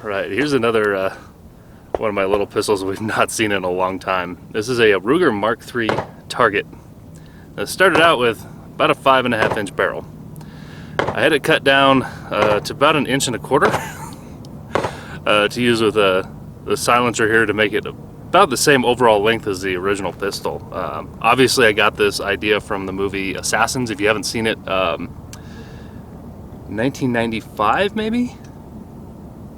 Right, here's another one of my little pistols we've not seen in a long time. This is a Ruger Mark III target. It started out with about a 5.5 inch barrel. I had it cut down to about 1.25 inches to use with the silencer here to make it about the same overall length as the original pistol. Obviously I got this idea from the movie Assassins. If you haven't seen it, 1995 maybe?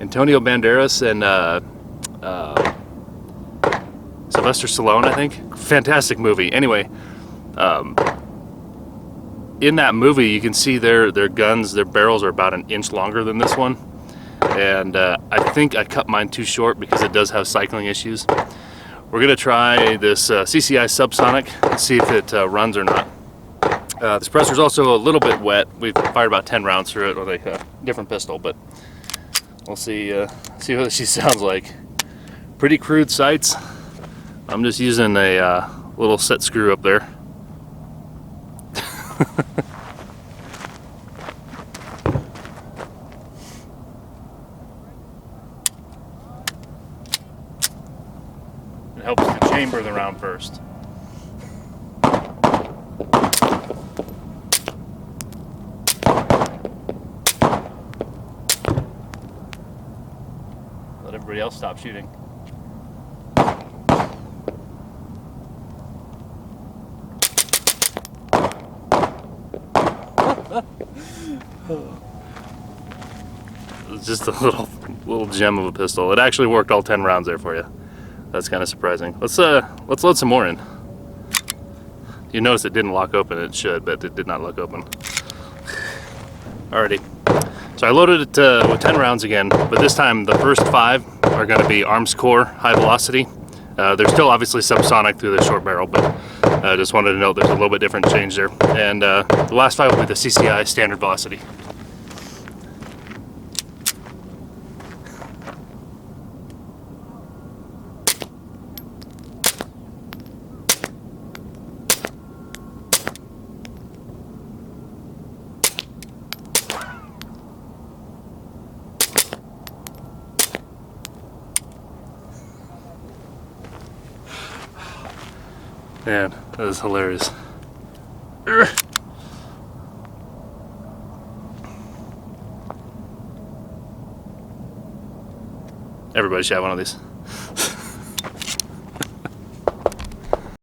Antonio Banderas and Sylvester Stallone, I think. Fantastic movie. Anyway, in that movie you can see their guns, their barrels are about 1 inch longer than this one. And I think I cut mine too short because it does have cycling issues. We're gonna try this CCI Subsonic and see if it runs or not. This pressure's also a little bit wet. We've fired about 10 rounds through it with a different pistol, but we'll see what she sounds like. Pretty crude sights. I'm just using a little set screw up there. It helps to chamber the round first. Let everybody else stop shooting. It's just a little gem of a pistol. It actually worked all 10 rounds there for you. That's kind of surprising. Let's load some more in. You notice it didn't lock open. It should, but it did not lock open. Alrighty. So I loaded it with 10 rounds again, but this time the first 5 are going to be arms core high velocity. They're still obviously subsonic through the short barrel, but I just wanted to note there's a little bit different change there. And the last 5 will be the CCI standard velocity. Man, that is hilarious. Everybody should have one of these.